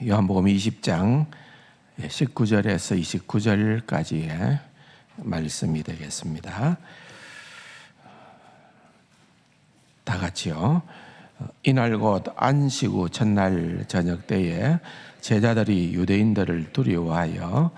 요한복음 20장 19절에서 29절까지의 말씀이 되겠습니다. 다 같이요. 이날 곧 안식 후 첫날 저녁 때에 제자들이 유대인들을 두려워하여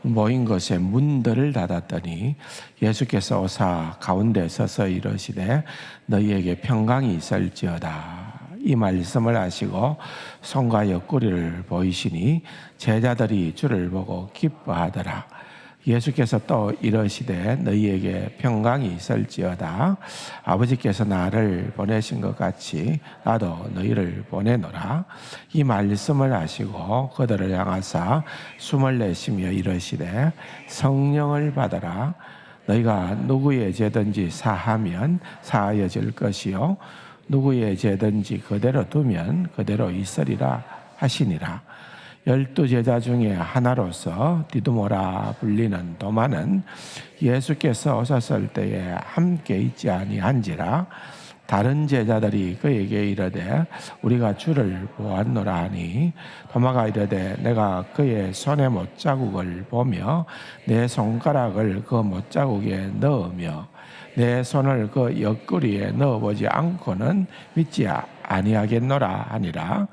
모인 것에 문들을 닫았더니 예수께서 오사 가운데 서서 이르시되 너희에게 평강이 있을지어다. 이 말씀을 하시고 손과 옆구리를 보이시니 제자들이 주를 보고 기뻐하더라. 예수께서 또 이르시되 너희에게 평강이 있을지어다. 아버지께서 나를 보내신 것 같이 나도 너희를 보내노라. 이 말씀을 하시고 그들을 향하사 숨을 내쉬며 이르시되 성령을 받아라. 너희가 누구의 죄든지 사하면 사하여질 것이요 누구의 죄든지 그대로 두면 그대로 있으리라 하시니라. 12 제자 중에 하나로서 디두모라 불리는 도마는 예수께서 오셨을 때에 함께 있지 아니한지라. 다른 제자들이 그에게 이르되 우리가 주를 보았노라 하니 도마가 이르되 내가 그의 손에 못자국을 보며 내 손가락을 그 못자국에 넣으며 내 손을 그 옆구리에 넣어보지 않고는 믿지 아니하겠노라 하니라.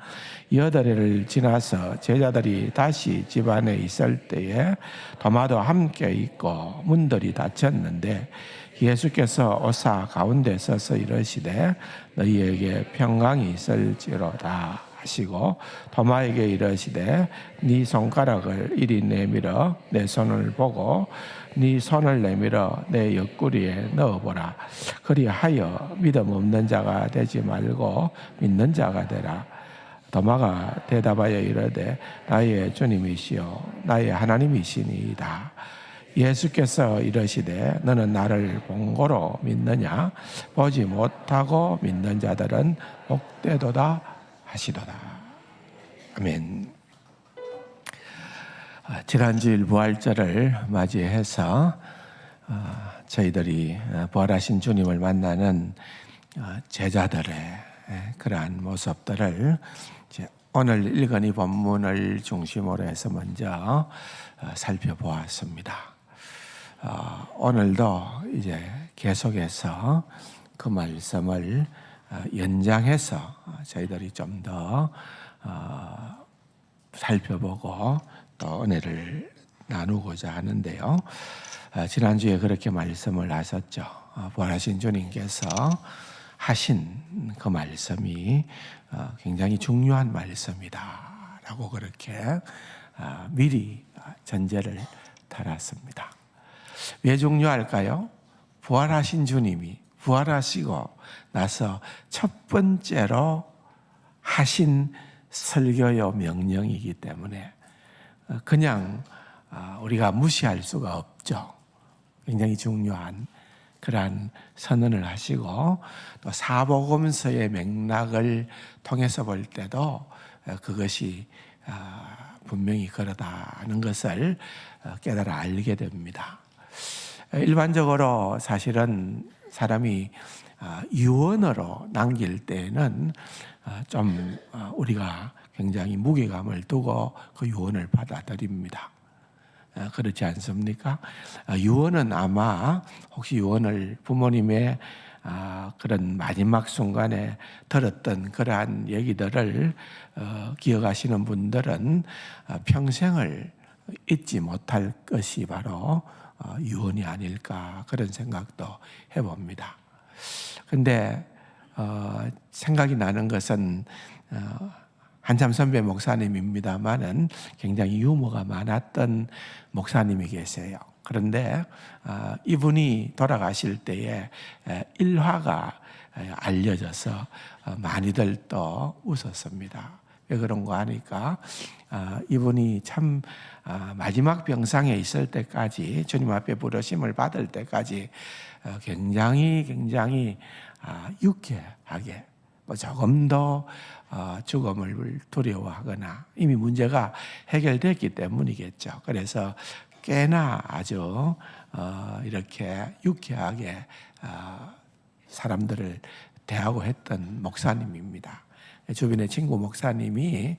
8일을 지나서 제자들이 다시 집안에 있을 때에 도마도 함께 있고 문들이 닫혔는데 예수께서 오사 가운데 서서 이르시되 너희에게 평강이 있을지로다 하시고 도마에게 이르시되 네 손가락을 이리 내밀어 내 손을 보고 네 손을 내밀어 내 옆구리에 넣어보라. 그리하여 믿음 없는 자가 되지 말고 믿는 자가 되라. 도마가 대답하여 이르되 나의 주님이시요 나의 하나님이시니이다. 예수께서 이르시되 너는 나를 본고로 믿느냐? 보지 못하고 믿는 자들은 복되도다 하시도다. 아멘. 지난주일 부활절을 맞이해서 저희들이 부활하신 주님을 만나는 제자들의 그러한 모습들을 오늘 읽은 이 본문을 중심으로 해서 먼저 살펴보았습니다. 오늘도 이제 계속해서 그 말씀을 연장해서 저희들이 좀 더 살펴보고 또 은혜를 나누고자 하는데요. 지난주에 그렇게 말씀을 하셨죠. 부활하신 주님께서 하신 그 말씀이 굉장히 중요한 말씀이다 라고 그렇게 미리 전제를 달았습니다. 왜 중요할까요? 부활하신 주님이 부활하시고 나서 첫 번째로 하신 설교요 명령이기 때문에 그냥 우리가 무시할 수가 없죠. 굉장히 중요한 그러한 선언을 하시고 또 사복음서의 맥락을 통해서 볼 때도 그것이 분명히 그러다는 것을 깨달아 알게 됩니다. 일반적으로 사실은 사람이 유언으로 남길 때는 좀 우리가 굉장히 무게감을 두고 그 유언을 받아들입니다. 그렇지 않습니까? 유언은 아마 혹시 유언을 부모님의 그런 마지막 순간에 들었던 그러한 얘기들을 기억하시는 분들은 평생을 잊지 못할 것이 바로 유언이 아닐까 그런 생각도 해봅니다. 근데 생각이 나는 것은 한참 선배 목사님입니다만은 굉장히 유머가 많았던 목사님이 계세요. 그런데 이분이 돌아가실 때에 일화가 알려져서 많이들 또 웃었습니다. 왜 그런가 하니까 이분이 참 마지막 병상에 있을 때까지 주님 앞에 부르심을 받을 때까지 굉장히 유쾌하게 조금 더 죽음을 두려워하거나 이미 문제가 해결됐기 때문이겠죠. 그래서 꽤나 아주 이렇게 유쾌하게 사람들을 대하고 했던 목사님입니다. 주변의 친구 목사님이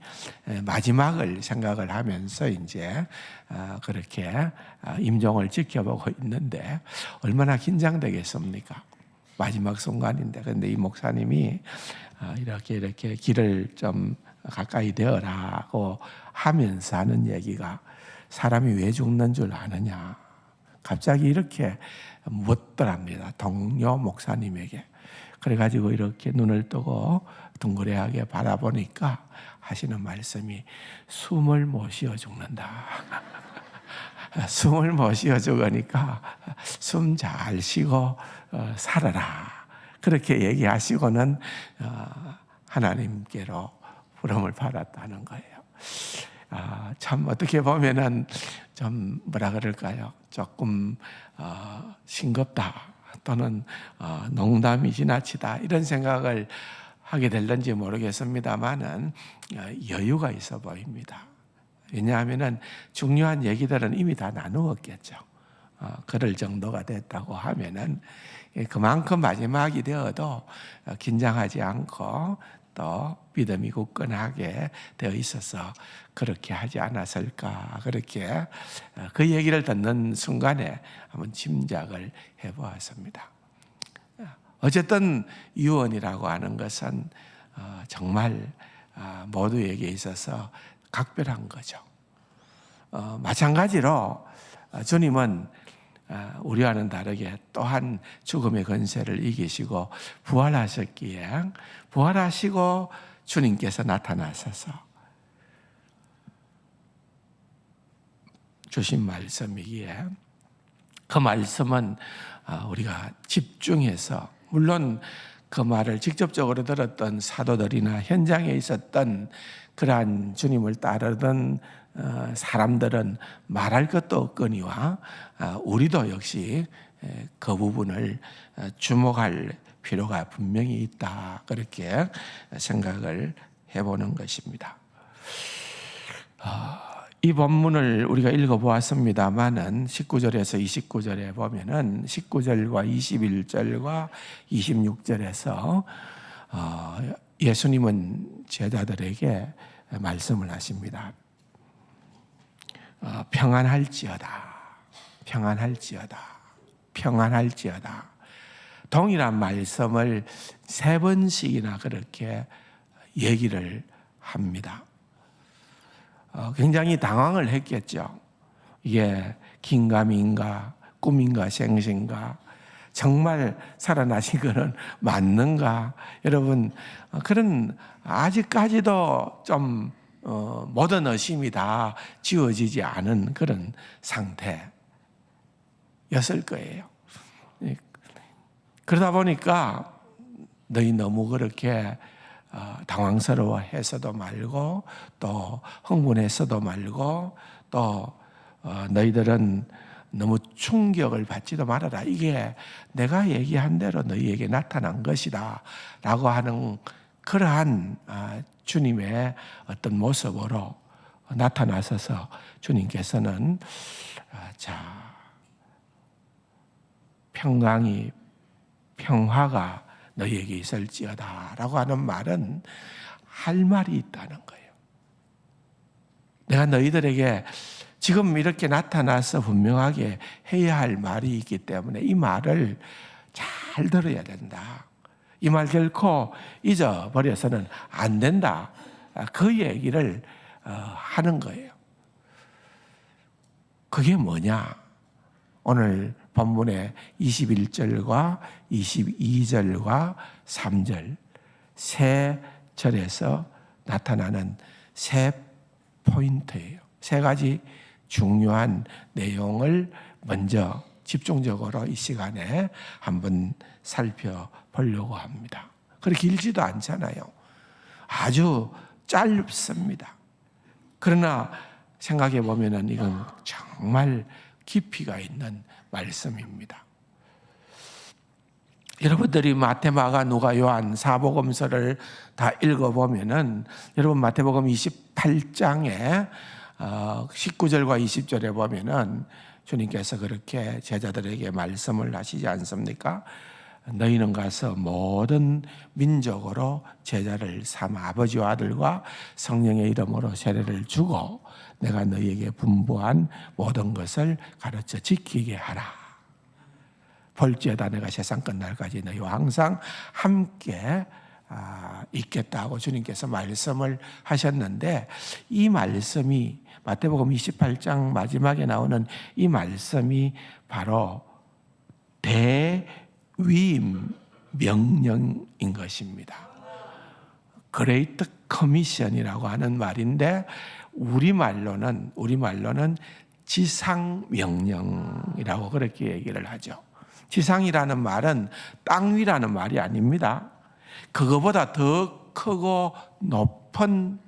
마지막을 생각을 하면서 이제 그렇게 임종을 지켜보고 있는데 얼마나 긴장되겠습니까? 마지막 순간인데. 그런데 이 목사님이 이렇게 길을 좀 가까이 되어라고 하면서 하는 얘기가 사람이 왜 죽는 줄 아느냐. 갑자기 이렇게 묻더랍니다. 동료 목사님에게. 그래가지고 이렇게 눈을 뜨고 둥그레하게 바라보니까 하시는 말씀이 숨을 못 쉬어 죽는다. 숨을 못 쉬어 죽으니까 숨 잘 쉬고 살아라. 그렇게 얘기하시고는 하나님께로 부름을 받았다는 거예요. 참 어떻게 보면은 좀 뭐라 그럴까요? 조금 싱겁다 또는 농담이 지나치다 이런 생각을 하게 될는지 모르겠습니다만은 여유가 있어 보입니다. 왜냐하면은 중요한 얘기들은 이미 다 나누었겠죠. 그럴 정도가 됐다고 하면은 그만큼 마지막이 되어도 긴장하지 않고 또 믿음이 굳건하게 되어 있어서 그렇게 하지 않았을까. 그렇게 그 얘기를 듣는 순간에 한번 짐작을 해보았습니다. 어쨌든 유언이라고 하는 것은 정말 모두에게 있어서 각별한 거죠. 마찬가지로 주님은 우리와는 다르게 또한 죽음의 권세를 이기시고 부활하셨기에 부활하시고 주님께서 나타나셔서 주신 말씀이기에 그 말씀은 우리가 집중해서 물론 그 말을 직접적으로 들었던 사도들이나 현장에 있었던 그러한 주님을 따르던 사람들은 말할 것도 없거니와 우리도 역시 그 부분을 주목할 필요가 분명히 있다. 그렇게 생각을 해보는 것입니다. 이 본문을 우리가 읽어보았습니다만은 19절에서 29절에 보면은 19절과 21절과 26절에서 예수님은 제자들에게 말씀을 하십니다. 평안할지어다, 평안할지어다, 평안할지어다. 동일한 말씀을 3번씩이나 그렇게 얘기를 합니다. 굉장히 당황을 했겠죠. 이게 긴가민가, 꿈인가 생신가, 정말 살아나신 것은 맞는가? 여러분, 그런 아직까지도 좀 모든 의심이 다 지워지지 않은 그런 상태였을 거예요. 그러다 보니까 너희 너무 그렇게 당황스러워해서도 말고 또 흥분해서도 말고 또 너희들은 너무 충격을 받지도 말아라. 이게 내가 얘기한 대로 너희에게 나타난 것이다 라고 하는 그러한 주님의 어떤 모습으로 나타나셔서 주님께서는 평화가 너희에게 있을지어다 라고 하는 말은 할 말이 있다는 거예요. 내가 너희들에게 지금 이렇게 나타나서 분명하게 해야 할 말이 있기 때문에 이 말을 잘 들어야 된다. 이 말 결코 잊어버려서는 안 된다. 그 얘기를 하는 거예요. 그게 뭐냐? 오늘 본문의 21절과 22절과 3절 세 절에서 나타나는 세 포인트예요. 세 가지 중요한 내용을 먼저 집중적으로 이 시간에 한번 살펴보려고 합니다. 그렇게 길지도 않잖아요. 아주 짧습니다. 그러나 생각해 보면은 이건 정말 깊이가 있는 말씀입니다. 여러분들이 마태, 마가, 누가, 요한 사복음서를 다 읽어보면은 여러분 마태복음 28장에 19절과 20절에 보면은 주님께서 그렇게 제자들에게 말씀을 하시지 않습니까? 너희는 가서 모든 민족으로 제자를 삼아 아버지와 아들과 성령의 이름으로 세례를 주고 내가 너희에게 분부한 모든 것을 가르쳐 지키게 하라. 볼지어다 내가 세상 끝날까지 너희와 항상 함께 있겠다고 주님께서 말씀을 하셨는데, 이 말씀이 마태복음 28장 마지막에 나오는 이 말씀이 바로 대위임 명령인 것입니다. 그레이트 커미션이라고 하는 말인데 우리말로는 지상명령이라고 그렇게 얘기를 하죠. 지상이라는 말은 땅 위라는 말이 아닙니다. 그거보다 더 크고 높은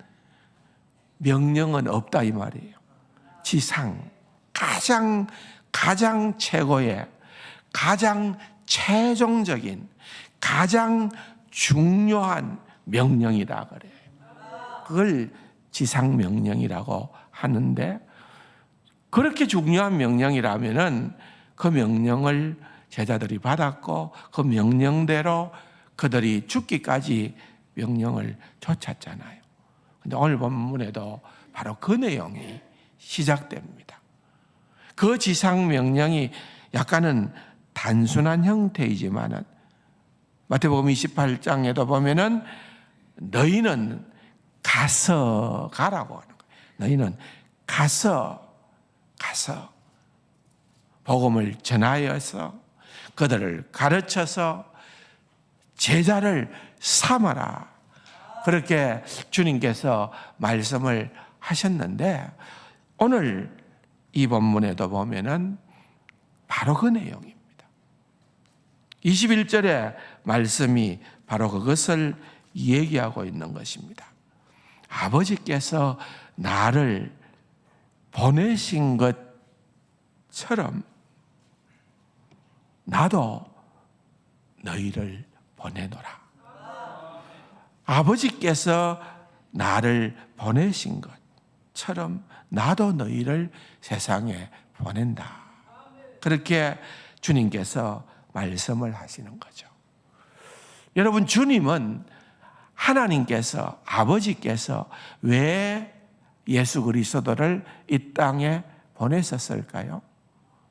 명령은 없다 이 말이에요. 지상, 가장 최고의, 가장 최종적인, 가장 중요한 명령이다 그래요. 그걸 지상명령이라고 하는데, 그렇게 중요한 명령이라면은 그 명령을 제자들이 받았고 그 명령대로 그들이 죽기까지 명령을 쫓았잖아요. 근데 오늘 본문에도 바로 그 내용이 시작됩니다. 그 지상명령이 약간은 단순한 형태이지만은 마태복음 28장에도 보면은 너희는 가라고 하는 거예요. 너희는 가서 복음을 전하여서 그들을 가르쳐서 제자를 삼아라. 그렇게 주님께서 말씀을 하셨는데 오늘 이 본문에도 보면은 바로 그 내용입니다. 21절의 말씀이 바로 그것을 얘기하고 있는 것입니다. 아버지께서 나를 보내신 것처럼 나도 너희를 보내노라. 아버지께서 나를 보내신 것처럼 나도 너희를 세상에 보낸다. 그렇게 주님께서 말씀을 하시는 거죠. 여러분, 주님은 하나님께서, 아버지께서 왜 예수 그리스도를 이 땅에 보내셨을까요?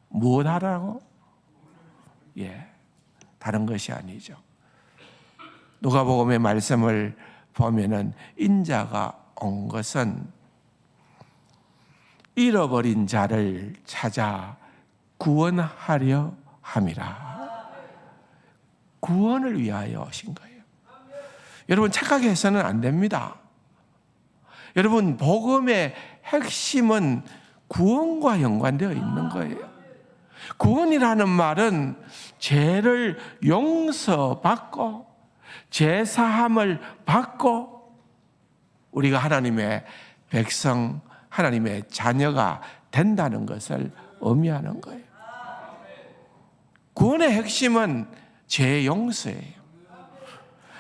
무엇하라고? 다른 것이 아니죠. 누가복음의 말씀을 보면은 인자가 온 것은 잃어버린 자를 찾아 구원하려 함이라. 구원을 위하여 오신 거예요. 여러분, 착각해서는 안 됩니다. 여러분, 복음의 핵심은 구원과 연관되어 있는 거예요. 구원이라는 말은 죄를 용서받고 죄사함을 받고 우리가 하나님의 백성, 하나님의 자녀가 된다는 것을 의미하는 거예요. 구원의 핵심은 죄 용서예요.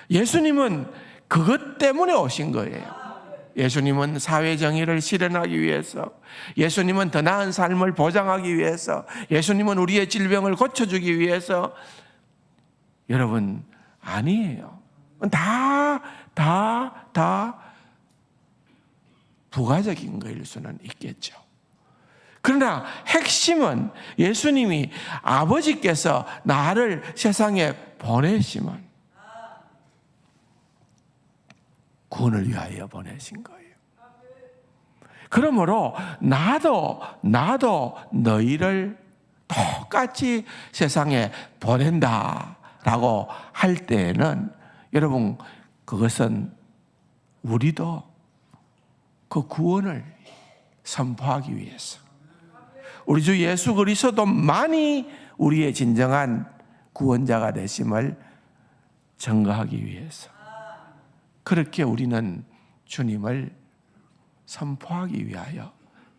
예수님은 그것 때문에 오신 거예요. 예수님은 사회 정의를 실현하기 위해서, 예수님은 더 나은 삶을 보장하기 위해서, 예수님은 우리의 질병을 고쳐주기 위해서. 여러분, 아니에요. 다 부가적인 거일 수는 있겠죠. 그러나 핵심은 예수님이 아버지께서 나를 세상에 보내시면 구원을 위하여 보내신 거예요. 그러므로 나도 너희를 똑같이 세상에 보낸다라고 할 때에는 여러분, 그것은 우리도 그 구원을 선포하기 위해서, 우리 주 예수 그리스도만이 우리의 진정한 구원자가 되심을 증거하기 위해서, 그렇게 우리는 주님을 선포하기 위하여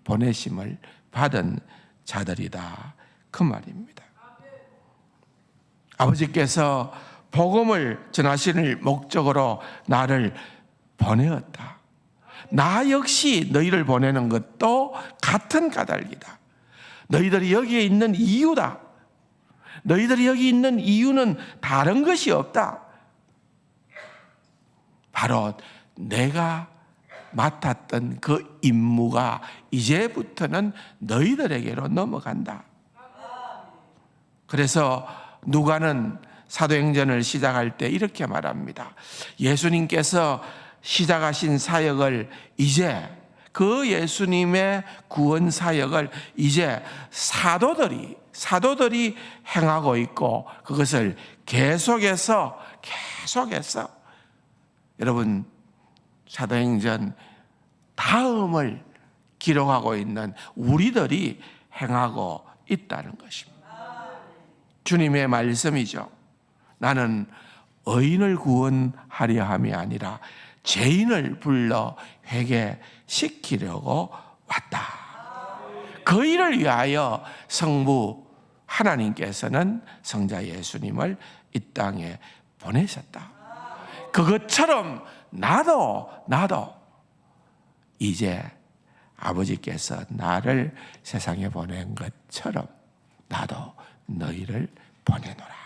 보내심을 받은 자들이다, 그 말입니다. 아버지께서 복음을 전하시는 목적으로 나를 보내었다. 나 역시 너희를 보내는 것도 같은 까닭이다. 너희들이 여기에 있는 이유다. 너희들이 여기 있는 이유는 다른 것이 없다. 바로 내가 맡았던 그 임무가 이제부터는 너희들에게로 넘어간다. 그래서 누가는 사도행전을 시작할 때 이렇게 말합니다. 예수님께서 시작하신 사역을 이제 그 예수님의 구원 사역을 이제 사도들이 행하고 있고 그것을 계속해서 여러분 사도행전 다음을 기록하고 있는 우리들이 행하고 있다는 것입니다. 주님의 말씀이죠. 나는 의인을 구원하려 함이 아니라 죄인을 불러 회개시키려고 왔다. 그 일을 위하여 성부 하나님께서는 성자 예수님을 이 땅에 보내셨다. 그것처럼 나도 이제 아버지께서 나를 세상에 보낸 것처럼 나도 너희를 보내노라.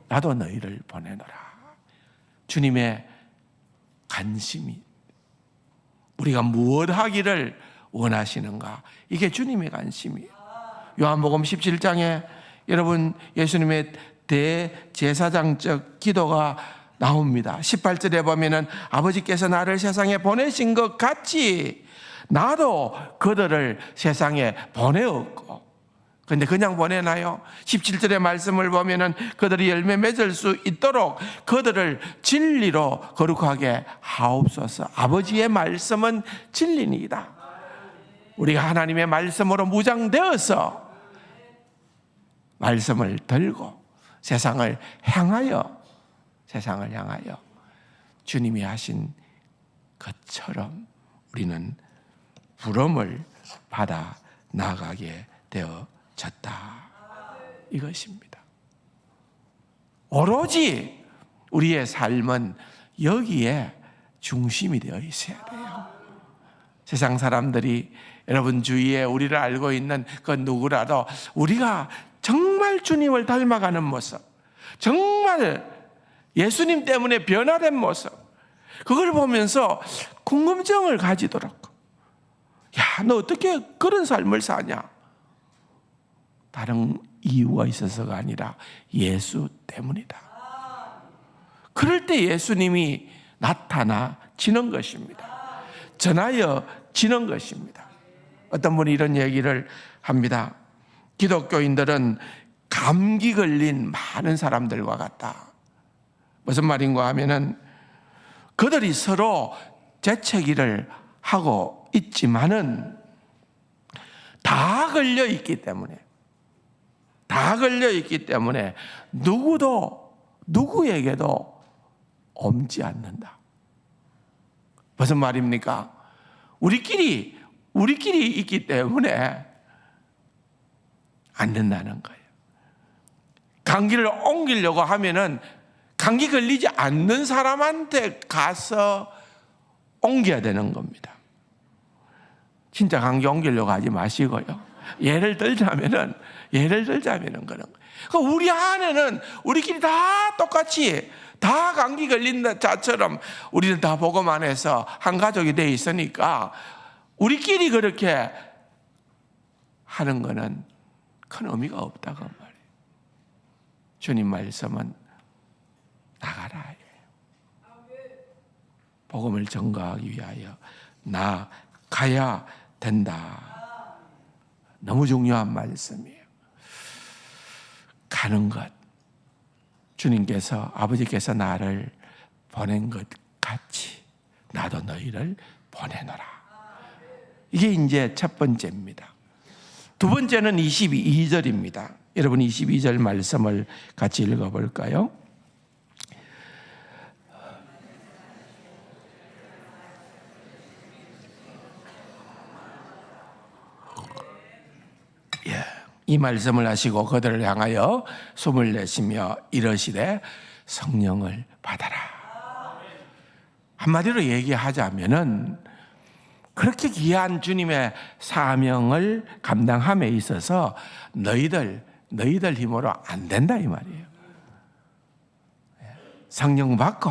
나도 너희를 보내노라. 주님의 관심이 우리가 무엇 하기를 원하시는가? 이게 주님의 관심이에요. 요한복음 17장에 여러분 예수님의 대제사장적 기도가 나옵니다. 18절에 보면은 아버지께서 나를 세상에 보내신 것 같이 나도 그들을 세상에 보내었고, 근데 그냥 보내나요? 17절의 말씀을 보면은 그들이 열매 맺을 수 있도록 그들을 진리로 거룩하게 하옵소서. 아버지의 말씀은 진리니이다. 우리가 하나님의 말씀으로 무장되어서 말씀을 들고 세상을 향하여 주님이 하신 것처럼 우리는 부름을 받아 나아가게 되어졌다. 이것입니다. 오로지 우리의 삶은 여기에 중심이 되어 있어야 돼요. 세상 사람들이 여러분 주위에 우리를 알고 있는 그 누구라도 우리가 정말 주님을 닮아가는 모습, 정말 예수님 때문에 변화된 모습, 그걸 보면서 궁금증을 가지더라고. 야, 너 어떻게 그런 삶을 사냐? 다른 이유가 있어서가 아니라 예수 때문이다. 그럴 때 예수님이 나타나지는 것입니다. 전하여지는 것입니다. 어떤 분이 이런 얘기를 합니다. 기독교인들은 감기 걸린 많은 사람들과 같다. 무슨 말인가 하면은 그들이 서로 재채기를 하고 있지만은 다 걸려 있기 때문에 누구에게도 옮지 않는다. 무슨 말입니까? 우리끼리 있기 때문에 안 된다는 거예요. 감기를 옮기려고 하면은 감기 걸리지 않는 사람한테 가서 옮겨야 되는 겁니다. 진짜 감기 옮기려고 하지 마시고요. 예를 들자면은 그런 거예요. 우리 안에는 우리끼리 다 똑같이 다 감기 걸린 자처럼 우리는 다 복음 안에서 한 가족이 돼 있으니까 우리끼리 그렇게 하는 거는 큰 의미가 없다고 말이에요. 주님 말씀은 나가라. 복음을 전가하기 위하여 나가야 된다. 너무 중요한 말씀이에요. 가는 것. 주님께서 아버지께서 나를 보낸 것 같이 나도 너희를 보내노라. 이게 이제 첫 번째입니다. 두 번째는 22절입니다. 여러분 22절 말씀을 같이 읽어볼까요? 이 말씀을 하시고 그들을 향하여 숨을 내쉬며 이러시되 성령을 받아라. 한마디로 얘기하자면은 그렇게 귀한 주님의 사명을 감당함에 있어서 너희들 너희들 힘으로 안 된다 이 말이에요. 성령 받고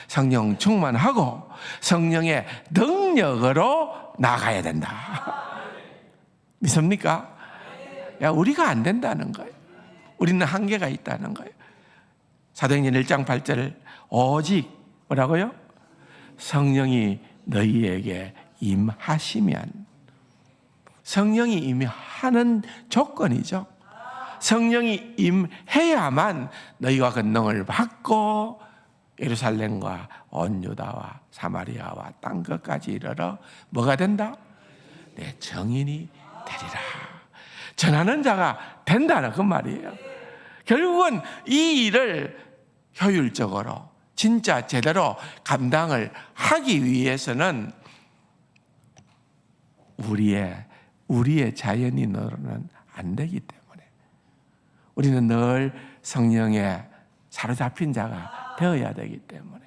성령 충만하고 성령의 능력으로 나가야 된다. 믿습니까? 야, 우리가 안 된다는 거예요. 우리는 한계가 있다는 거예요. 사도행전 1장 8절 오직 뭐라고요? 성령이 너희에게 임하시면, 성령이 임하는 조건이죠. 성령이 임해야만 너희가 권능을 받고 예루살렘과 온 유다와 사마리아와 땅 끝까지 이르러 뭐가 된다? 내 증인이 되리라. 전하는 자가 된다는 그 말이에요. 결국은 이 일을 효율적으로 진짜 제대로 감당을 하기 위해서는 우리의 자연인으로는 안 되기 때문에 우리는 늘 성령에 사로잡힌 자가 되어야 되기 때문에,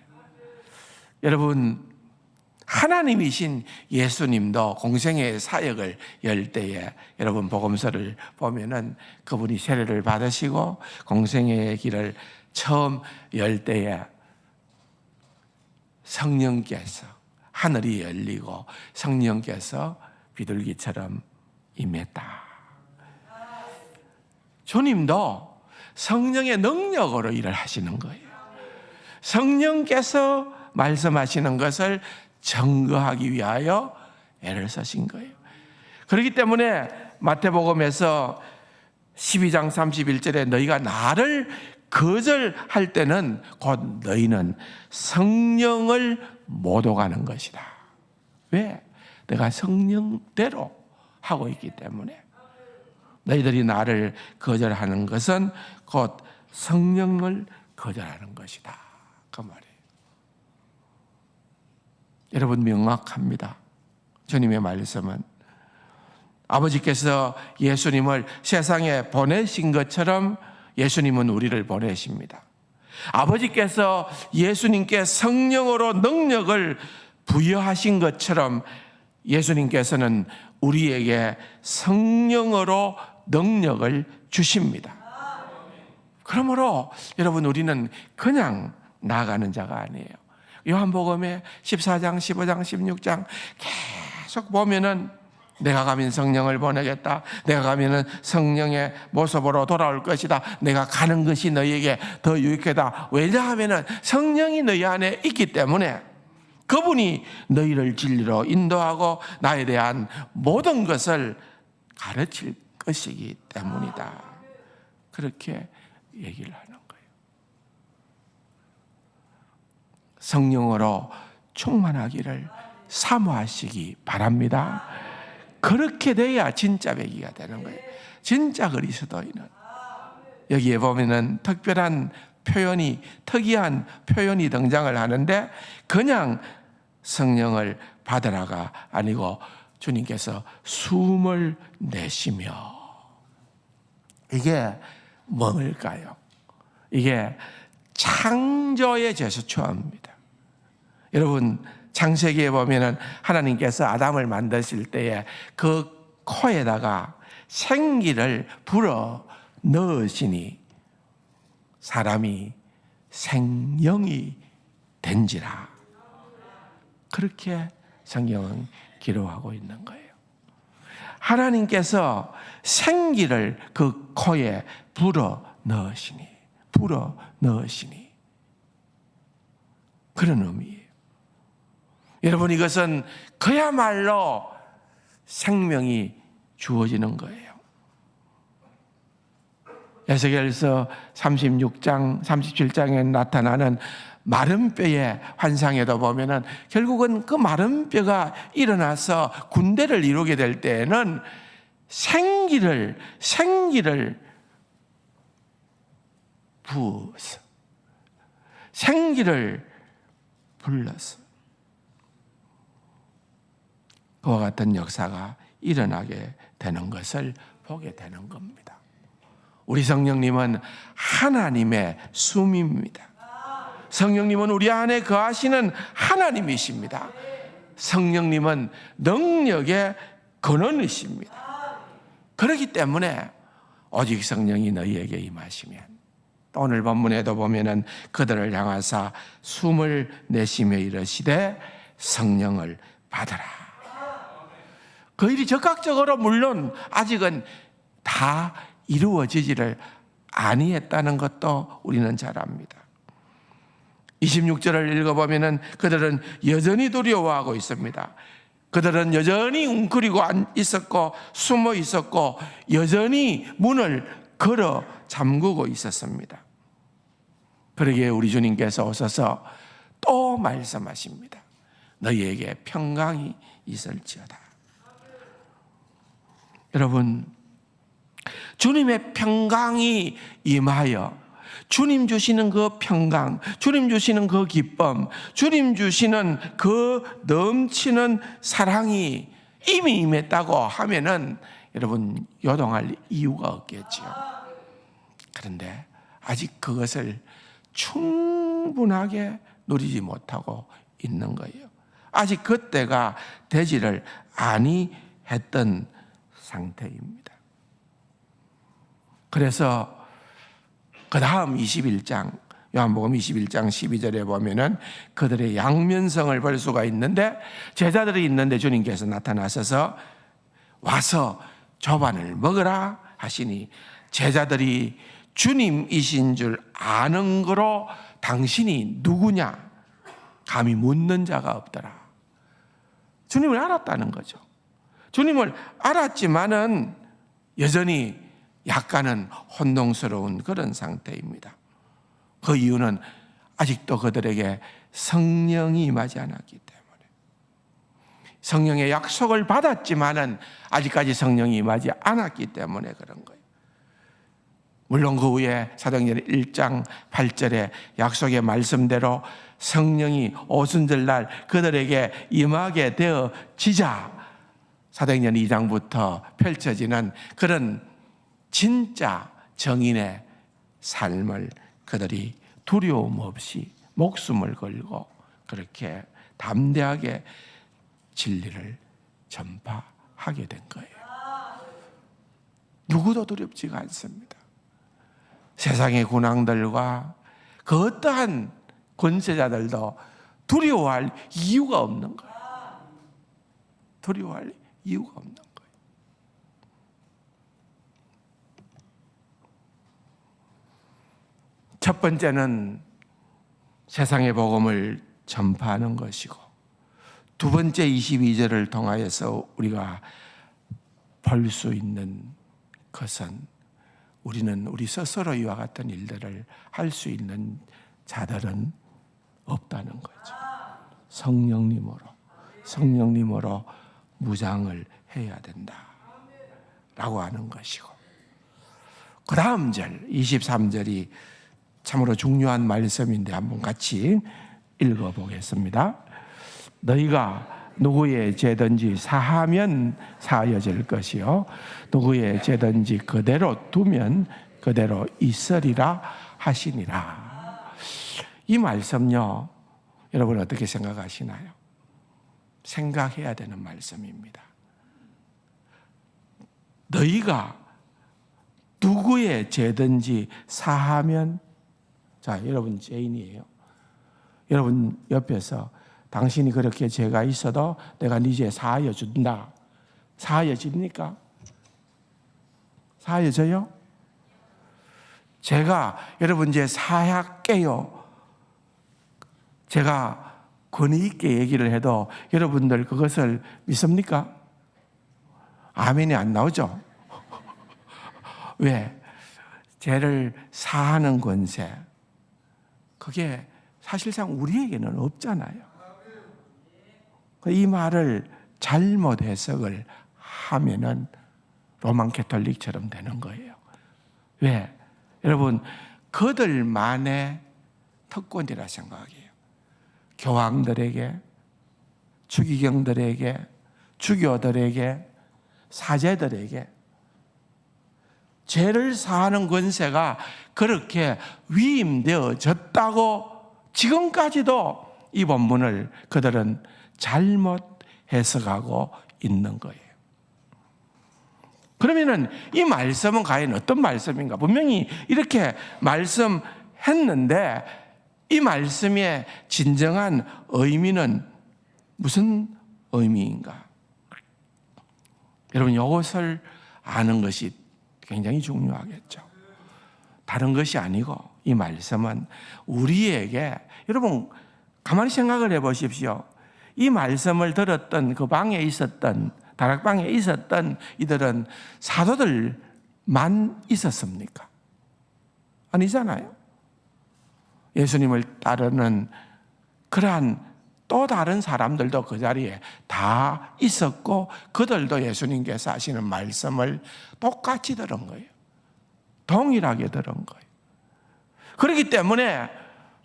여러분, 하나님이신 예수님도 공생의 사역을 열 때에 여러분 복음서를 보면은 그분이 세례를 받으시고 공생의 길을 처음 열 때에 성령께서, 하늘이 열리고 성령께서 비둘기처럼 임했다. 주님도 성령의 능력으로 일을 하시는 거예요. 성령께서 말씀하시는 것을 증거하기 위하여 애를 쓰신 거예요. 그렇기 때문에 마태복음에서 12장 31절에 너희가 나를 거절할 때는 곧 너희는 성령을 못 오가는 것이다. 왜? 내가 성령대로 하고 있기 때문에. 너희들이 나를 거절하는 것은 곧 성령을 거절하는 것이다. 그 말이에요. 여러분, 명확합니다. 주님의 말씀은 아버지께서 예수님을 세상에 보내신 것처럼 예수님은 우리를 보내십니다. 아버지께서 예수님께 성령으로 능력을 부여하신 것처럼 예수님께서는 우리에게 성령으로 능력을 주십니다. 그러므로 여러분, 우리는 그냥 나아가는 자가 아니에요. 요한복음에 14장, 15장, 16장 계속 보면은 내가 가면 성령을 보내겠다. 내가 가면은 성령의 모습으로 돌아올 것이다. 내가 가는 것이 너희에게 더 유익하다. 왜냐하면은 성령이 너희 안에 있기 때문에 그분이 너희를 진리로 인도하고 나에 대한 모든 것을 가르칠 것이기 때문이다. 그렇게 얘기를 하는 거예요. 성령으로 충만하기를 사모하시기 바랍니다. 그렇게 돼야 진짜 배기가 되는 거예요. 진짜 그리스도인은. 여기에 보면은 특별한 표현이, 특이한 표현이 등장을 하는데 그냥 성령을 받으라가 아니고 주님께서 숨을 내쉬며. 이게 뭘까요? 이게 창조의 제스처입니다. 여러분, 창세기에 보면은 하나님께서 아담을 만드실 때에 그 코에다가 생기를 불어 넣으시니 사람이 생명이 된지라. 그렇게 성경은 기록하고 있는 거예요. 하나님께서 생기를 그 코에 불어 넣으시니 그런 의미예요. 여러분, 이것은 그야말로 생명이 주어지는 거예요. 에스겔서 36장, 37장에 나타나는 마른 뼈의 환상에도 보면은 결국은 그 마른 뼈가 일어나서 군대를 이루게 될 때에는 생기를 부어서, 생기를 불러서 그와 같은 역사가 일어나게 되는 것을 보게 되는 겁니다. 우리 성령님은 하나님의 숨입니다. 성령님은 우리 안에 거하시는 하나님이십니다. 성령님은 능력의 근원이십니다. 그렇기 때문에 오직 성령이 너희에게 임하시면, 또 오늘 본문에도 보면은 그들을 향하사 숨을 내쉬며 이르시되 성령을 받으라. 그 일이 적극적으로 물론 아직은 다 이루어지지를 아니했다는 것도 우리는 잘 압니다. 26절을 읽어보면은 그들은 여전히 두려워하고 있습니다. 그들은 여전히 웅크리고 있었고 숨어 있었고 여전히 문을 걸어 잠그고 있었습니다. 그러기에 우리 주님께서 오셔서 또 말씀하십니다. 너희에게 평강이 있을지어다. 여러분, 주님의 평강이 임하여 주님 주시는 그 평강, 주님 주시는 그 기쁨, 주님 주시는 그 넘치는 사랑이 이미 임했다고 하면은 여러분 요동할 이유가 없겠지요. 그런데 아직 그것을 충분하게 누리지 못하고 있는 거예요. 아직 그때가 되지를 아니했던 상태입니다. 그래서 그 다음 21장, 요한복음 21장 12절에 보면은 그들의 양면성을 볼 수가 있는데, 제자들이 있는데 주님께서 나타나셔서 와서 조반을 먹으라 하시니 제자들이 주님이신 줄 아는 거로 당신이 누구냐 감히 묻는 자가 없더라. 주님을 알았다는 거죠. 주님을 알았지만은 여전히 약간은 혼동스러운 그런 상태입니다. 그 이유는 아직도 그들에게 성령이 임하지 않았기 때문에, 성령의 약속을 받았지만은 아직까지 성령이 임하지 않았기 때문에 그런 거예요. 물론 그 후에 사도행전 1장 8절에 약속의 말씀대로 성령이 오순절날 그들에게 임하게 되어지자 사도행전 2장부터 펼쳐지는 그런 진짜 정인의 삶을 그들이 두려움 없이 목숨을 걸고 그렇게 담대하게 진리를 전파하게 된 거예요. 누구도 두렵지가 않습니다. 세상의 군왕들과 그 어떠한 권세자들도 두려워할 이유가 없는 거예요. 두려워할 이유가 없는 거예요. 첫 번째는 세상의 복음을 전파하는 것이고, 두 번째 22절을 통하여서 우리가 볼 수 있는 것은 우리는 우리 스스로 이와 같은 일들을 할 수 있는 자들은 없다는 거죠. 성령님으로 무장을 해야 된다라고 하는 것이고, 그 다음 절 23절이 참으로 중요한 말씀인데 한번 같이 읽어보겠습니다. 너희가 누구의 죄든지 사하면 사하여질 것이요 누구의 죄든지 그대로 두면 그대로 있으리라 하시니라. 이 말씀요, 여러분 어떻게 생각하시나요? 생각해야 되는 말씀입니다. 너희가 누구의 죄든지 사하면, 자, 여러분 죄인이에요. 여러분 옆에서 당신이 그렇게 죄가 있어도 내가 네 죄 사하여 준다. 사하여집니까? 사하여져요? 제가 여러분 죄 사할게요. 제가 권위 있게 얘기를 해도 여러분들 그것을 믿습니까? 아멘이 안 나오죠? 왜? 죄를 사하는 권세, 그게 사실상 우리에게는 없잖아요. 이 말을 잘못 해석을 하면은 로만 캐톨릭처럼 되는 거예요. 왜? 여러분, 그들만의 특권이라 생각해요. 교황들에게, 추기경들에게, 주교들에게, 사제들에게 죄를 사하는 권세가 그렇게 위임되어졌다고 지금까지도 이 본문을 그들은 잘못 해석하고 있는 거예요. 그러면은 이 말씀은 과연 어떤 말씀인가? 분명히 이렇게 말씀했는데 이 말씀의 진정한 의미는 무슨 의미인가? 여러분, 이것을 아는 것이 굉장히 중요하겠죠. 다른 것이 아니고 이 말씀은 우리에게, 여러분 가만히 생각을 해보십시오. 이 말씀을 들었던 그 방에 있었던, 다락방에 있었던 이들은 사도들만 있었습니까? 아니잖아요. 예수님을 따르는 그러한 또 다른 사람들도 그 자리에 다 있었고, 그들도 예수님께서 하시는 말씀을 똑같이 들은 거예요. 동일하게 들은 거예요. 그렇기 때문에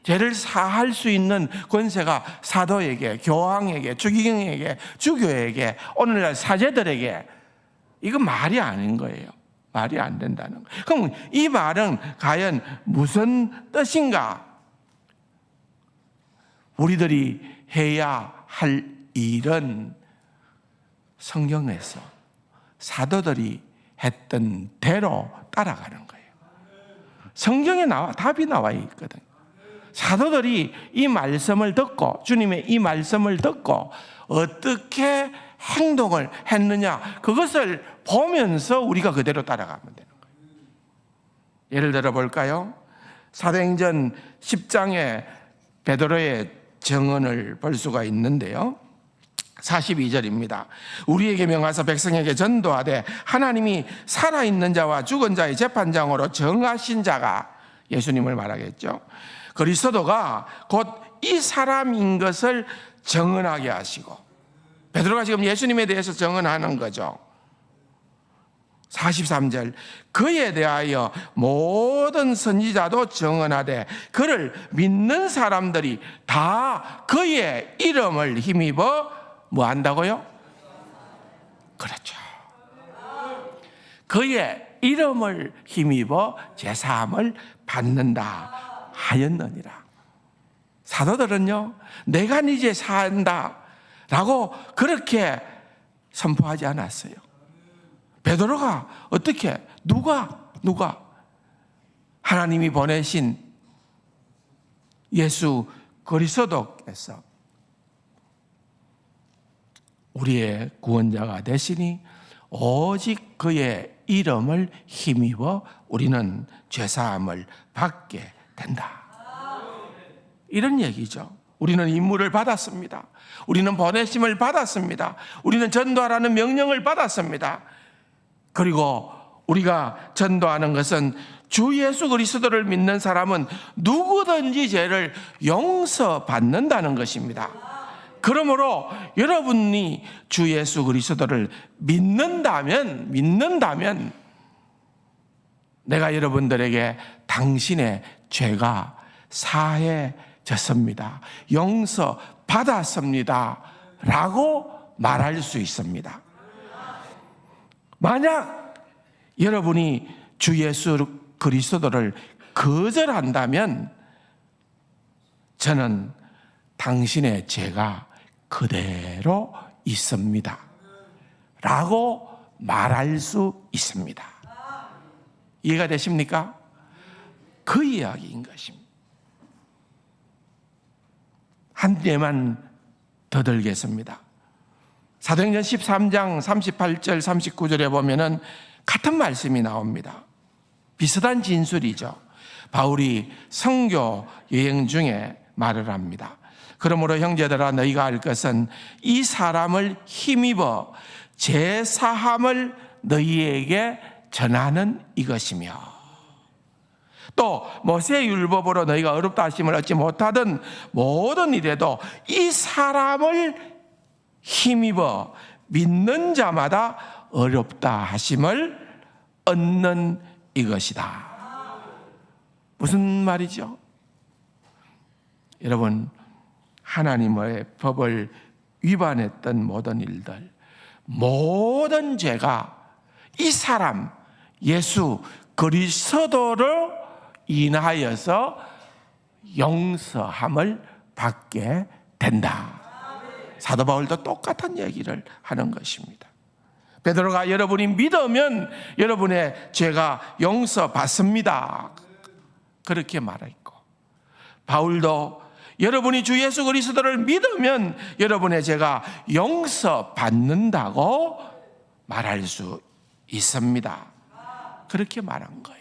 죄를 사할 수 있는 권세가 사도에게, 교황에게, 주기경에게, 주교에게, 오늘날 사제들에게, 이건 말이 아닌 거예요. 말이 안 된다는 거예요. 그럼 이 말은 과연 무슨 뜻인가? 우리들이 해야 할 일은 성경에서 사도들이 했던 대로 따라가는 거예요. 성경에 답이 나와 있거든요. 사도들이 이 말씀을 듣고, 주님의 이 말씀을 듣고 어떻게 행동을 했느냐, 그것을 보면서 우리가 그대로 따라가면 되는 거예요. 예를 들어 볼까요? 사도행전 10장에 베드로의 증언을 볼 수가 있는데요, 42절입니다. 우리에게 명하사 백성에게 전도하되 하나님이 살아있는 자와 죽은 자의 재판장으로 정하신 자가, 예수님을 말하겠죠, 그리스도가 곧 이 사람인 것을 증언하게 하시고, 베드로가 지금 예수님에 대해서 증언하는 거죠. 43절, 그에 대하여 모든 선지자도 증언하되 그를 믿는 사람들이 다 그의 이름을 힘입어 뭐 한다고요? 그렇죠. 그의 이름을 힘입어 제사함을 받는다 하였느니라. 사도들은요, 내가 네 제사한다 라고 그렇게 선포하지 않았어요. 베드로가 어떻게, 누가 하나님이 보내신 예수 그리스도께서 우리의 구원자가 되시니 오직 그의 이름을 힘입어 우리는 죄사함을 받게 된다, 이런 얘기죠. 우리는 임무를 받았습니다. 우리는 보내심을 받았습니다. 우리는 전도하라는 명령을 받았습니다. 그리고 우리가 전도하는 것은 주 예수 그리스도를 믿는 사람은 누구든지 죄를 용서받는다는 것입니다. 그러므로 여러분이 주 예수 그리스도를 믿는다면 내가 여러분들에게 당신의 죄가 사해졌습니다, 용서받았습니다 라고 말할 수 있습니다. 만약 여러분이 주 예수 그리스도를 거절한다면 저는 당신의 죄가 그대로 있습니다 라고 말할 수 있습니다. 이해가 되십니까? 그 이야기인 것입니다. 한 예만 더 들겠습니다. 사도행전 13장 38절 39절에 보면은 같은 말씀이 나옵니다. 비슷한 진술이죠. 바울이 선교 여행 중에 말을 합니다. 그러므로 형제들아, 너희가 알 것은 이 사람을 힘입어 제사함을 너희에게 전하는 이것이며, 또 모세의 율법으로 너희가 어렵다 하심을 얻지 못하던 모든 일에도 이 사람을 힘입어 믿는 자마다 어렵다 하심을 얻는 이것이다. 무슨 말이죠? 여러분, 하나님의 법을 위반했던 모든 일들, 모든 죄가 이 사람 예수 그리스도로 인하여서 용서함을 받게 된다. 사도 바울도 똑같은 얘기를 하는 것입니다. 베드로가 여러분이 믿으면 여러분의 죄가 용서받습니다. 그렇게 말했고, 바울도 여러분이 주 예수 그리스도를 믿으면 여러분의 죄가 용서받는다고 말할 수 있습니다. 그렇게 말한 거예요.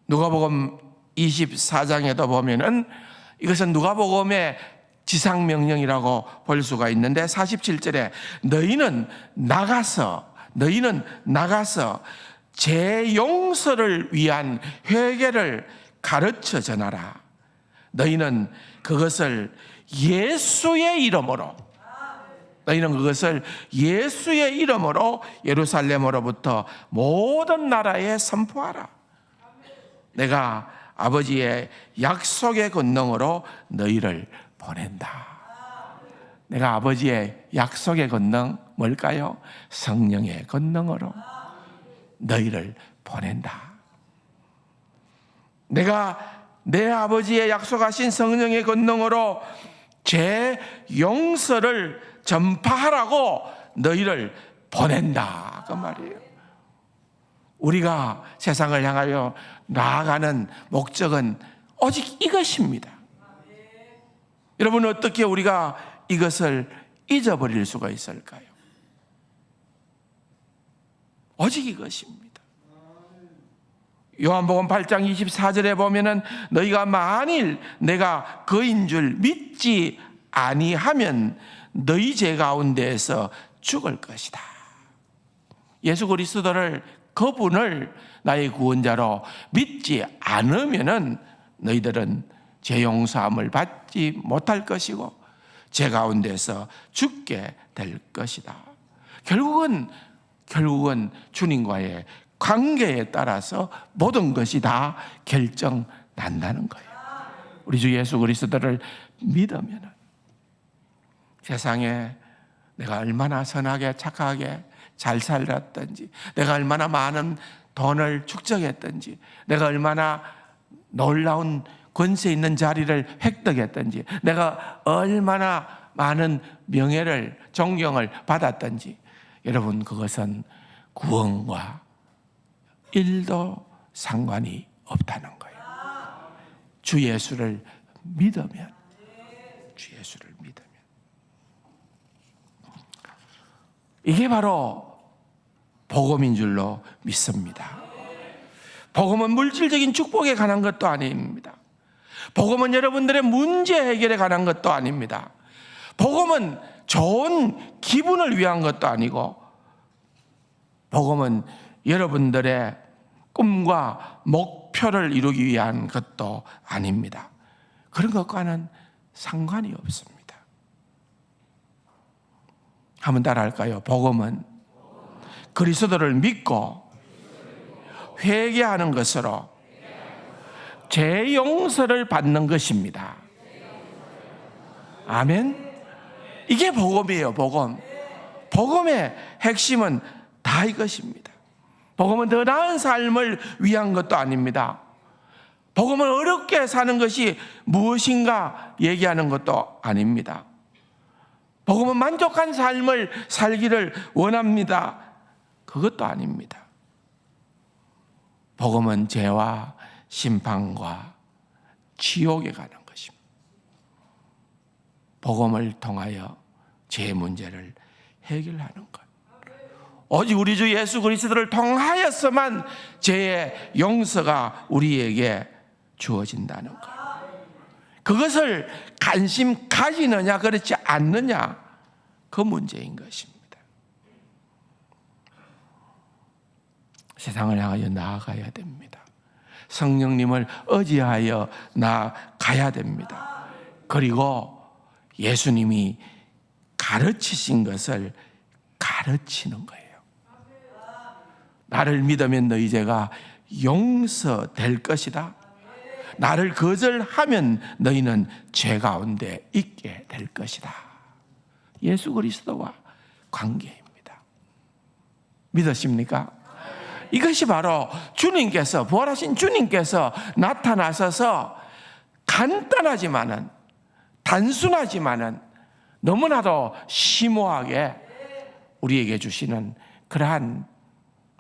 누가복음 24장에도 보면은 이것은 누가복음의 지상명령이라고 볼 수가 있는데 47절에 너희는 나가서 죄 용서를 위한 회개를 가르쳐 전하라. 너희는 그것을 예수의 이름으로 예루살렘으로부터 모든 나라에 선포하라. 내가 아버지의 약속의 권능으로 너희를 보낸다. 내가 아버지의 약속의 권능 뭘까요? 성령의 권능으로 너희를 보낸다. 내가 내 아버지의 약속하신 성령의 권능으로 죄 용서를 전파하라고 너희를 보낸다. 그 말이에요. 우리가 세상을 향하여 나아가는 목적은 오직 이것입니다. 여러분, 어떻게 우리가 이것을 잊어버릴 수가 있을까요? 오직 이것입니다. 요한복음 8장 24절에 보면은 너희가 만일 내가 그인 줄 믿지 아니하면 너희 죄 가운데에서 죽을 것이다. 예수 그리스도를, 그분을 나의 구원자로 믿지 않으면은 너희들은 죄 용서함을 받지 못할 것이고 죄 가운데서 죽게 될 것이다. 결국은 주님과의 관계에 따라서 모든 것이 다 결정난다는 거예요. 우리 주 예수 그리스도를 믿으면 세상에 내가 얼마나 선하게 착하게 잘 살았든지, 내가 얼마나 많은 돈을 축적했든지, 내가 얼마나 놀라운 권세 있는 자리를 획득했든지, 내가 얼마나 많은 명예를, 존경을 받았든지, 여러분, 그것은 구원과 1도 상관이 없다는 거예요. 주 예수를 믿으면, 이게 바로 복음인 줄로 믿습니다. 복음은 물질적인 축복에 관한 것도 아닙니다. 복음은 여러분들의 문제 해결에 관한 것도 아닙니다. 복음은 좋은 기분을 위한 것도 아니고, 복음은 여러분들의 꿈과 목표를 이루기 위한 것도 아닙니다. 그런 것과는 상관이 없습니다. 한번 따라할까요? 복음은 그리스도를 믿고 회개하는 것으로 죄 용서를 받는 것입니다. 아멘. 이게 복음이에요. 복음의 핵심은 다 이것입니다. 복음은 더 나은 삶을 위한 것도 아닙니다. 복음은 어렵게 사는 것이 무엇인가 얘기하는 것도 아닙니다. 복음은 만족한 삶을 살기를 원합니다. 그것도 아닙니다. 복음은 죄와 심판과 지옥에 가는 것입니다. 복음을 통하여 죄 문제를 해결하는 것. 오직 우리 주 예수 그리스도를 통하여서만 죄의 용서가 우리에게 주어진다는 것. 그것을 관심 가지느냐 그렇지 않느냐, 그 문제인 것입니다. 세상을 향하여 나아가야 됩니다. 성령님을 의지하여 나아가야 됩니다. 그리고 예수님이 가르치신 것을 가르치는 거예요. 나를 믿으면 너희 죄가 용서될 것이다. 나를 거절하면 너희는 죄 가운데 있게 될 것이다. 예수 그리스도와 관계입니다. 믿으십니까? 이것이 바로 주님께서, 부활하신 주님께서 나타나셔서 간단하지만은, 단순하지만은 너무나도 심오하게 우리에게 주시는 그러한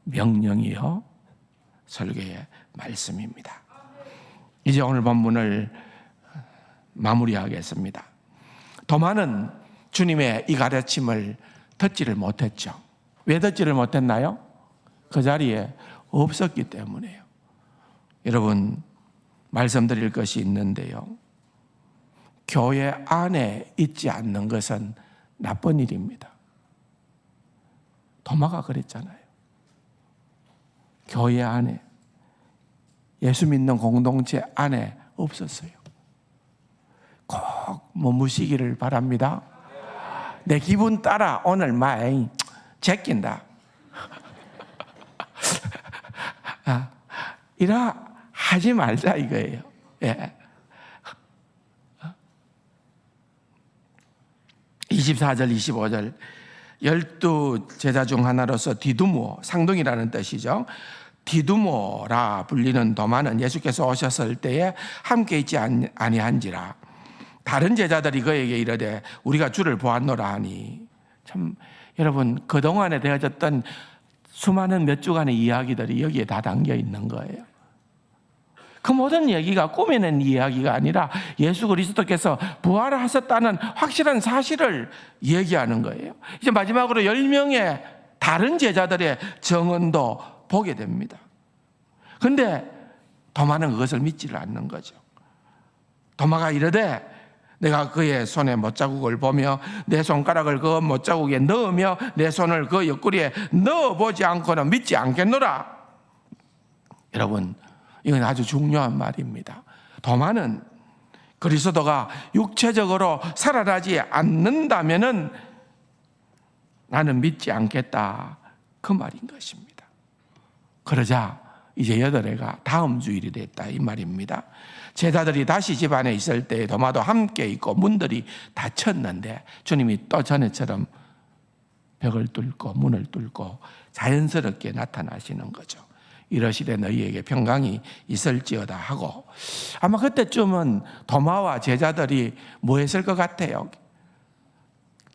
명령이요 설교의 말씀입니다. 이제 오늘 본문을 마무리하겠습니다. 도마는 주님의 이 가르침을 듣지를 못했죠. 왜 듣지를 못했나요? 그 자리에 없었기 때문에요. 여러분, 말씀드릴 것이 있는데요, 교회 안에 있지 않는 것은 나쁜 일입니다. 도마가 그랬잖아요. 교회 안에, 예수 믿는 공동체 안에 없었어요. 꼭 머무시기를 바랍니다. 내 기분 따라 오늘 많이 제낀다. 이라 하지 말자 이거예요. 예. 24절 25절 12 제자 중 하나로서 디두모, 상동이라는 뜻이죠. 디두모라 불리는 도마는 예수께서 오셨을 때에 함께 있지 아니한지라 다른 제자들이 그에게 이르되 우리가 주를 보았노라 하니, 참 여러분, 그동안에 되어졌던 수많은 몇 주간의 이야기들이 여기에 다 담겨 있는 거예요. 그 모든 얘기가 꾸며낸 이야기가 아니라 예수 그리스도께서 부활하셨다는 확실한 사실을 얘기하는 거예요. 이제 마지막으로 10명의 다른 제자들의 증언도 보게 됩니다. 그런데 도마는 그것을 믿지를 않는 거죠. 도마가 이르되 내가 그의 손에 못자국을 보며 내 손가락을 그 못자국에 넣으며 내 손을 그 옆구리에 넣어보지 않고는 믿지 않겠노라. 여러분, 이건 아주 중요한 말입니다. 도마는 그리스도가 육체적으로 살아나지 않는다면은 나는 믿지 않겠다, 그 말인 것입니다. 그러자 이제 8회가 다음 주일이 됐다 이 말입니다. 제자들이 다시 집 안에 있을 때 도마도 함께 있고 문들이 닫혔는데 주님이 또 전에처럼 벽을 뚫고 문을 뚫고 자연스럽게 나타나시는 거죠. 이러시되 너희에게 평강이 있을지어다 하고, 아마 그때쯤은 도마와 제자들이 뭐 했을 것 같아요?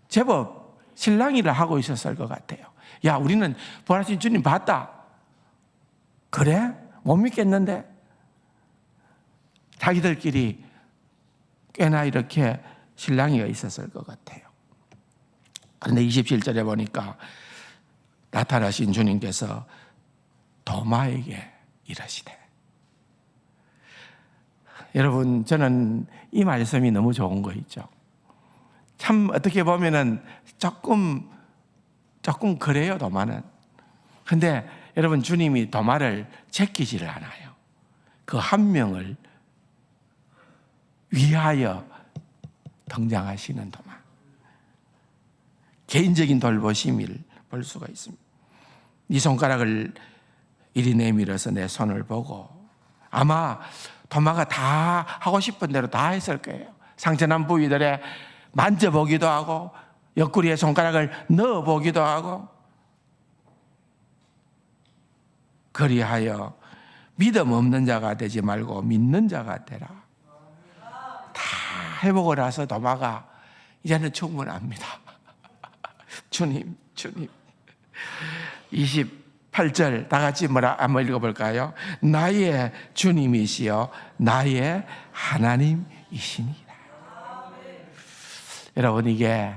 제법 실랑이를 하고 있었을 것 같아요. 야, 우리는 부활하신 주님 봤다. 그래? 못 믿겠는데? 자기들끼리 꽤나 이렇게 실랑이가 있었을 것 같아요. 그런데 27절에 보니까 나타나신 주님께서 도마에게 이르시되, 여러분, 저는 이 말씀이 너무 좋은 거 있죠. 참 어떻게 보면은 조금 그래요, 도마는. 근데 여러분, 주님이 도마를 제끼지를 않아요. 그 한 명을 위하여 등장하시는 도마. 개인적인 돌보심을 볼 수가 있습니다. 네 손가락을 이리 내밀어서 내 손을 보고, 아마 도마가 다 하고 싶은 대로 다 했을 거예요. 상처난 부위들에 만져보기도 하고 옆구리에 손가락을 넣어보기도 하고, 그리하여 믿음 없는 자가 되지 말고 믿는 자가 되라. 다 해보고 나서 도마가 이제는 충분합니다. 주님 28절 다 같이 한번 읽어볼까요? 나의 주님이시여 나의 하나님이시니라. 여러분, 이게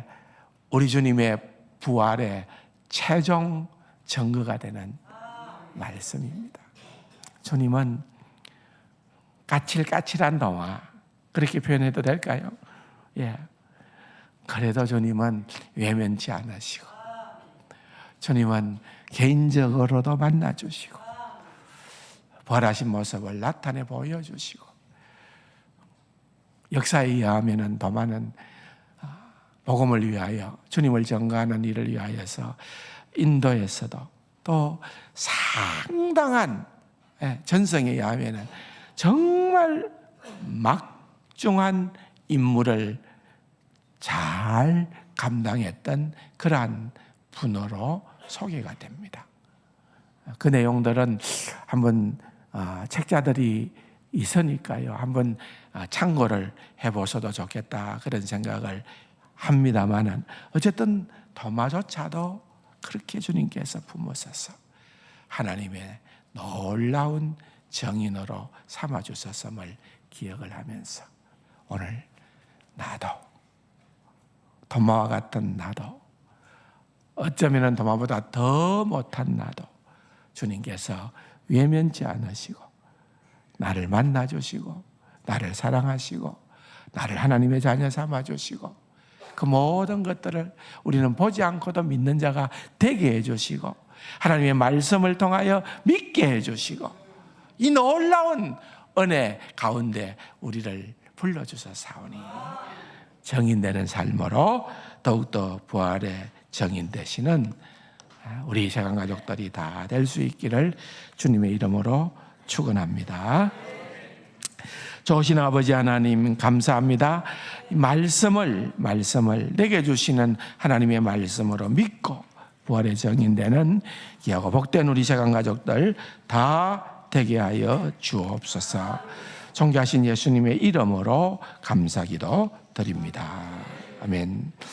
우리 주님의 부활의 최종 증거가 되는 말씀입니다. 주님은 까칠까칠한 도마, 그렇게 표현해도 될까요? 예. 그래도 주님은 외면치 않으시고, 주님은 개인적으로도 만나주시고, 부활하신 모습을 나타내 보여주시고, 역사에 의하면 도마는 복음을 위하여, 주님을 전가하는 일을 위하여서 인도에서도 또 상당한 전성에 의하면 정말 막중한 임무를 잘 감당했던 그러한 분으로 소개가 됩니다. 그 내용들은 한번 책자들이 있으니까요, 한번 참고를 해보셔도 좋겠다, 그런 생각을 합니다만은 어쨌든 도마조차도 그렇게 주님께서 품으셔서 하나님의 놀라운 정인으로 삼아주셨음을 기억을 하면서 오늘 나도 도마와 같은 나도 어쩌면 도마보다 더 못한 나도 주님께서 외면치 않으시고 나를 만나주시고 나를 사랑하시고 나를 하나님의 자녀 삼아주시고 그 모든 것들을 우리는 보지 않고도 믿는 자가 되게 해주시고 하나님의 말씀을 통하여 믿게 해주시고 이 놀라운 은혜 가운데 우리를 불러주셔사오니 정인되는 삶으로 더욱더 부활의 정인 되시는 우리 세상 가족들이 다 될 수 있기를 주님의 이름으로 축원합니다. 좋으신 아버지 하나님 감사합니다. 말씀을 내게 주시는 하나님의 말씀으로 믿고 부활의 정인 되는 귀하고 복된 우리 세상 가족들 다 되게 하여 주옵소서. 존귀하신 예수님의 이름으로 감사기도 드립니다. 아멘.